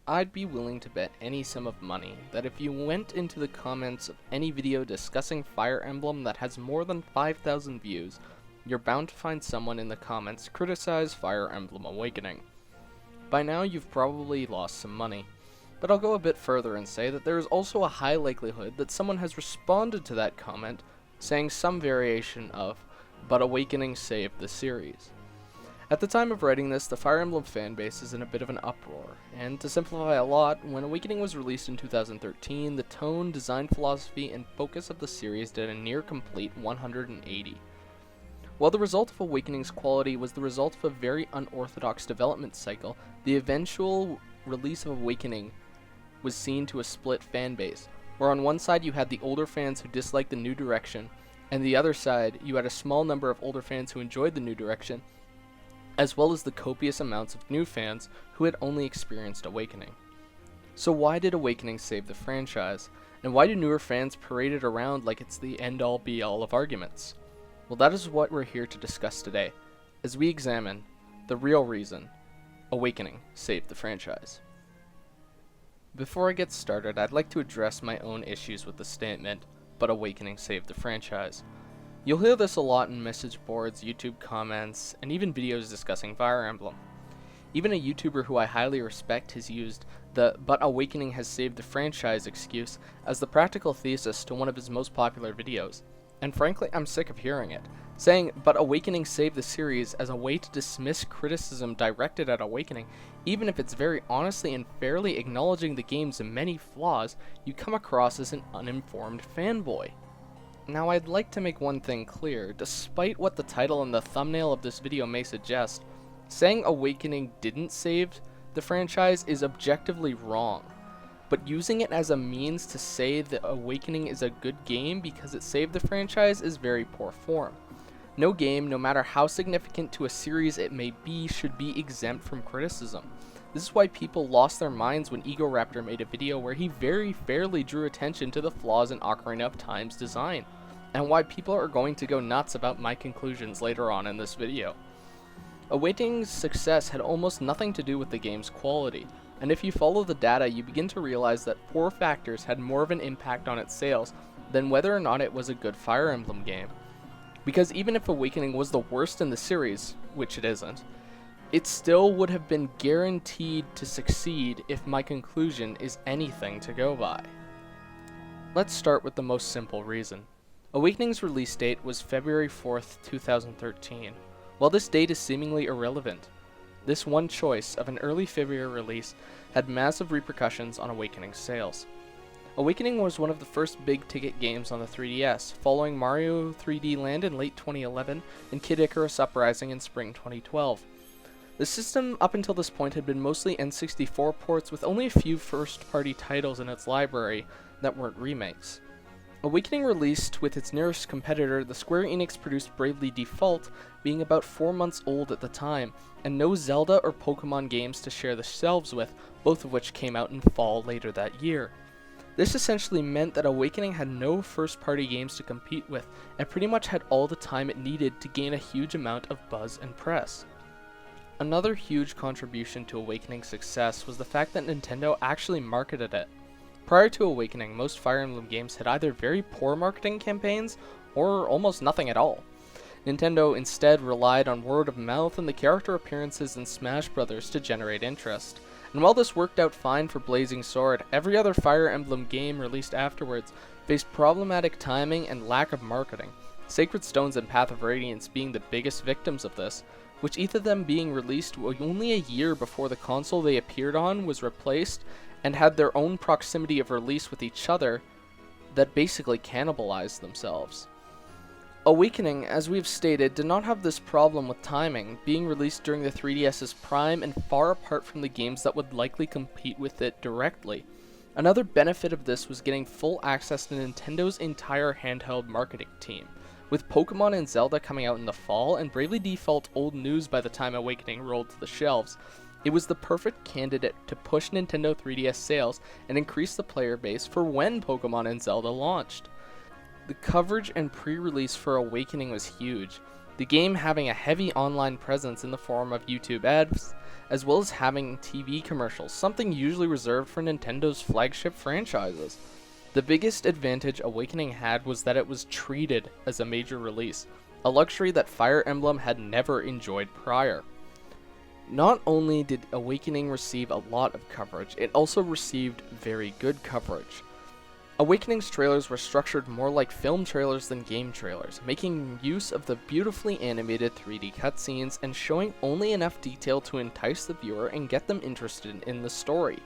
I'd be willing to bet any sum of money that if you went into the comments of any video discussing Fire Emblem that has more than 5,000 views, you're bound to find someone in the comments criticize Fire Emblem Awakening. By now you've probably lost some money, but I'll go a bit further and say that there is also a high likelihood that someone has responded to that comment saying some variation of, "But Awakening saved the series." At the time of writing this, the Fire Emblem fanbase is in a bit of an uproar, and to simplify a lot, when Awakening was released in 2013, the tone, design philosophy, and focus of the series did a near complete 180. While the result of Awakening's quality was the result of a very unorthodox development cycle, the eventual release of Awakening was seen to a split fanbase, where on one side you had the older fans who disliked the new direction, and the other side you had a small number of older fans who enjoyed the new direction, as well as the copious amounts of new fans who had only experienced Awakening. So why did Awakening save the franchise, and why do newer fans parade it around like it's the end-all be-all of arguments? Well, that is what we're here to discuss today, as we examine the real reason Awakening saved the franchise. Before I get started, I'd like to address my own issues with the statement, "But Awakening saved the franchise." You'll hear this a lot in message boards, YouTube comments, and even videos discussing Fire Emblem. Even a YouTuber who I highly respect has used the "But Awakening has saved the franchise" excuse as the practical thesis to one of his most popular videos. And frankly, I'm sick of hearing it. Saying "But Awakening saved the series" as a way to dismiss criticism directed at Awakening, even if it's very honestly and fairly acknowledging the game's many flaws, you come across as an uninformed fanboy. Now, I'd like to make one thing clear. Despite what the title and the thumbnail of this video may suggest, saying Awakening didn't save the franchise is objectively wrong. But using it as a means to say that Awakening is a good game because it saved the franchise is very poor form. No game, no matter how significant to a series it may be, should be exempt from criticism. This is why people lost their minds when Egoraptor made a video where he very fairly drew attention to the flaws in Ocarina of Time's design, and why people are going to go nuts about my conclusions later on in this video. Awakening's success had almost nothing to do with the game's quality, and if you follow the data, you begin to realize that 4 factors had more of an impact on its sales than whether or not it was a good Fire Emblem game. Because even if Awakening was the worst in the series, which it isn't, it still would have been guaranteed to succeed if my conclusion is anything to go by. Let's start with the most simple reason. Awakening's release date was February 4th, 2013. While this date is seemingly irrelevant, this one choice of an early February release had massive repercussions on Awakening's sales. Awakening was one of the first big-ticket games on the 3DS, following Mario 3D Land in late 2011 and Kid Icarus Uprising in spring 2012. The system up until this point had been mostly N64 ports with only a few first-party titles in its library that weren't remakes. Awakening released with its nearest competitor, the Square Enix-produced Bravely Default, being about 4 months old at the time, and no Zelda or Pokemon games to share the shelves with, both of which came out in fall later that year. This essentially meant that Awakening had no first-party games to compete with, and pretty much had all the time it needed to gain a huge amount of buzz and press. Another huge contribution to Awakening's success was the fact that Nintendo actually marketed it. Prior to Awakening, most Fire Emblem games had either very poor marketing campaigns or almost nothing at all. Nintendo instead relied on word of mouth and the character appearances in Smash Bros. To generate interest. And while this worked out fine for Blazing Sword, every other Fire Emblem game released afterwards faced problematic timing and lack of marketing, Sacred Stones and Path of Radiance being the biggest victims of this, which each of them being released only a year before the console they appeared on was replaced and had their own proximity of release with each other that basically cannibalized themselves. Awakening, as we've stated, did not have this problem with timing, being released during the 3DS's prime and far apart from the games that would likely compete with it directly. Another benefit of this was getting full access to Nintendo's entire handheld marketing team, with Pokemon and Zelda coming out in the fall and Bravely Default old news by the time Awakening rolled to the shelves. It was the perfect candidate to push Nintendo 3DS sales and increase the player base for when Pokemon and Zelda launched. The coverage and pre-release for Awakening was huge, the game having a heavy online presence in the form of YouTube ads, as well as having TV commercials, something usually reserved for Nintendo's flagship franchises. The biggest advantage Awakening had was that it was treated as a major release, a luxury that Fire Emblem had never enjoyed prior. Not only did Awakening receive a lot of coverage, it also received very good coverage. Awakening's trailers were structured more like film trailers than game trailers, making use of the beautifully animated 3D cutscenes and showing only enough detail to entice the viewer and get them interested in the story.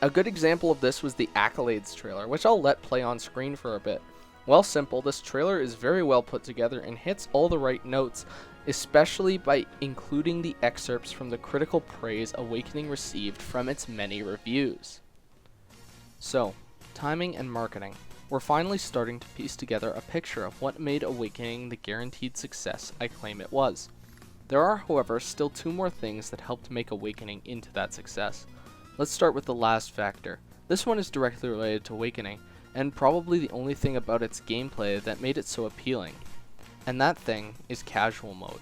A good example of this was the Accolades trailer, which I'll let play on screen for a bit. While simple, this trailer is very well put together and hits all the right notes, especially by including the excerpts from the critical praise Awakening received from its many reviews. So, timing and marketing. We're finally starting to piece together a picture of what made Awakening the guaranteed success I claim it was. There are, however, still two more things that helped make Awakening into that success. Let's start with the last factor. This one is directly related to Awakening, and probably the only thing about its gameplay that made it so appealing. And that thing is casual mode.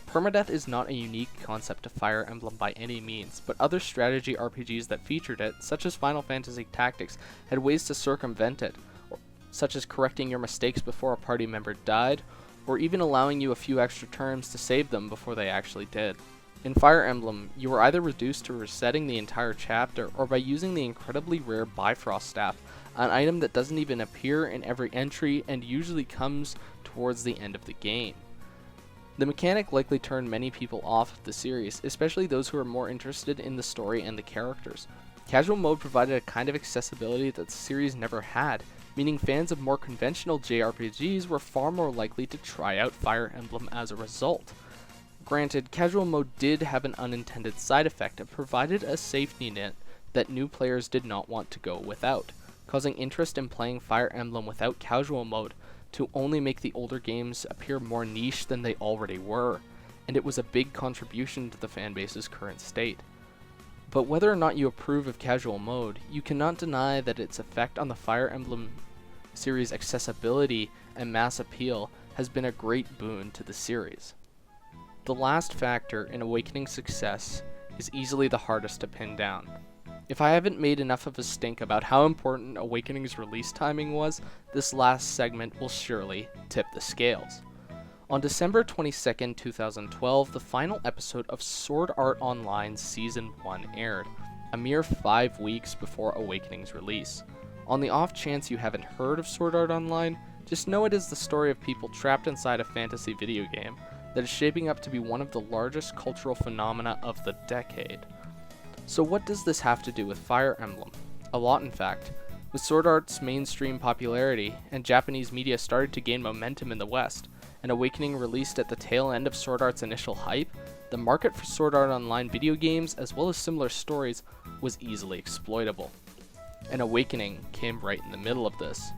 Permadeath is not a unique concept to Fire Emblem by any means, but other strategy RPGs that featured it, such as Final Fantasy Tactics, had ways to circumvent it, such as correcting your mistakes before a party member died, or even allowing you a few extra turns to save them before they actually did. In Fire Emblem, you were either reduced to resetting the entire chapter, or by using the incredibly rare Bifrost Staff, an item that doesn't even appear in every entry and usually comes towards the end of the game. The mechanic likely turned many people off of the series, especially those who are more interested in the story and the characters. Casual mode provided a kind of accessibility that the series never had, meaning fans of more conventional JRPGs were far more likely to try out Fire Emblem as a result. Granted, casual mode did have an unintended side effect of provided a safety net that new players did not want to go without, causing interest in playing Fire Emblem without casual mode to only make the older games appear more niche than they already were, and it was a big contribution to the fanbase's current state. But whether or not you approve of casual mode, you cannot deny that its effect on the Fire Emblem series' accessibility and mass appeal has been a great boon to the series. The last factor in Awakening's success is easily the hardest to pin down. If I haven't made enough of a stink about how important Awakening's release timing was, this last segment will surely tip the scales. On December 22, 2012, the final episode of Sword Art Online Season 1 aired, a mere 5 weeks before Awakening's release. On the off chance you haven't heard of Sword Art Online, just know it is the story of people trapped inside a fantasy video game that is shaping up to be one of the largest cultural phenomena of the decade. So what does this have to do with Fire Emblem? A lot, in fact. With Sword Art's mainstream popularity, and Japanese media started to gain momentum in the West, and Awakening released at the tail end of Sword Art's initial hype, the market for Sword Art Online video games, as well as similar stories, was easily exploitable. And Awakening came right in the middle of this.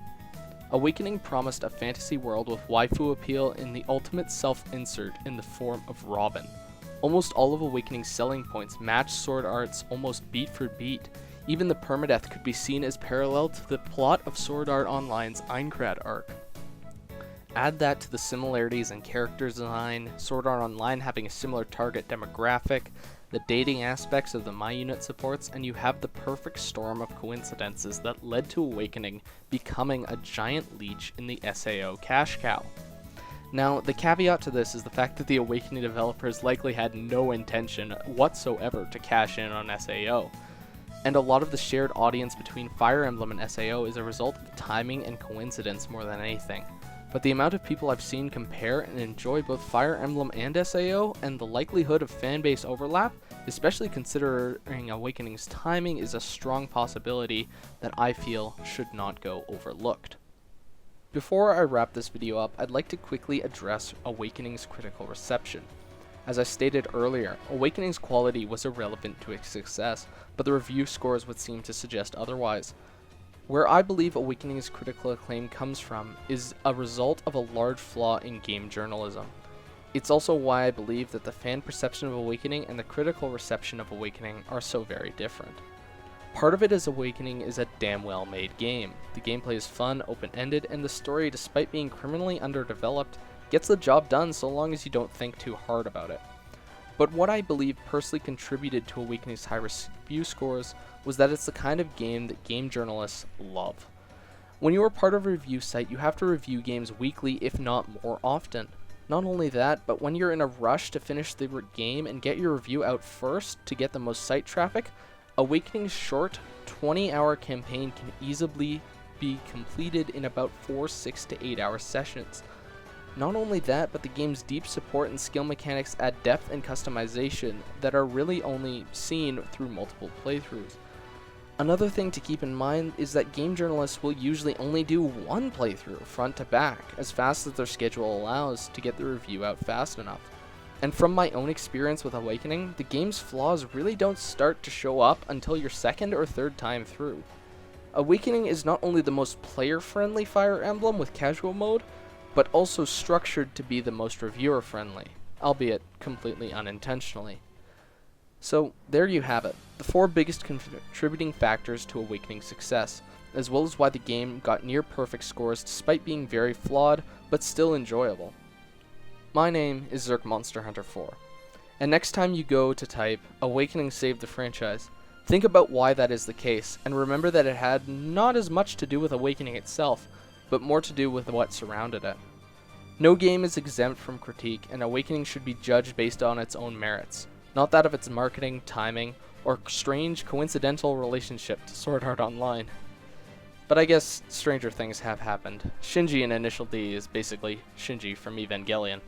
Awakening promised a fantasy world with waifu appeal in the ultimate self-insert in the form of Robin. Almost all of Awakening's selling points matched Sword Art's almost beat for beat. Even the permadeath could be seen as parallel to the plot of Sword Art Online's Aincrad arc. Add that to the similarities in character design, Sword Art Online having a similar target demographic, the dating aspects of the My Unit supports, and you have the perfect storm of coincidences that led to Awakening becoming a giant leech in the SAO cash cow. Now, the caveat to this is the fact that the Awakening developers likely had no intention whatsoever to cash in on SAO, and a lot of the shared audience between Fire Emblem and SAO is a result of timing and coincidence more than anything. But the amount of people I've seen compare and enjoy both Fire Emblem and SAO, and the likelihood of fanbase overlap, especially considering Awakening's timing, is a strong possibility that I feel should not go overlooked. Before I wrap this video up, I'd like to quickly address Awakening's critical reception. As I stated earlier, Awakening's quality was irrelevant to its success, but the review scores would seem to suggest otherwise. Where I believe Awakening's critical acclaim comes from is a result of a large flaw in game journalism. It's also why I believe that the fan perception of Awakening and the critical reception of Awakening are so very different. Part of it is Awakening is a damn well made game. The gameplay is fun, open-ended, and the story, despite being criminally underdeveloped, gets the job done so long as you don't think too hard about it. But what I believe personally contributed to Awakening's high review scores was that it's the kind of game that game journalists love. When you are part of a review site, you have to review games weekly, if not more often. Not only that, but when you're in a rush to finish the game and get your review out first to get the most site traffic, Awakening's short 20-hour campaign can easily be completed in about 6 to 8 hour sessions. Not only that, but the game's deep support and skill mechanics add depth and customization that are really only seen through multiple playthroughs. Another thing to keep in mind is that game journalists will usually only do one playthrough front to back as fast as their schedule allows to get the review out fast enough. And from my own experience with Awakening, the game's flaws really don't start to show up until your second or third time through. Awakening is not only the most player-friendly Fire Emblem with casual mode, but also structured to be the most reviewer-friendly, albeit completely unintentionally. So, there you have it, the 4 biggest contributing factors to Awakening's success, as well as why the game got near perfect scores despite being very flawed, but still enjoyable. My name is ZerkMonsterHunter4, and next time you go to type Awakening saved the franchise, think about why that is the case, and remember that it had not as much to do with Awakening itself, but more to do with what surrounded it. No game is exempt from critique, and Awakening should be judged based on its own merits, not that of its marketing, timing, or strange coincidental relationship to Sword Art Online. But I guess stranger things have happened. Shinji in Initial D is basically Shinji from Evangelion.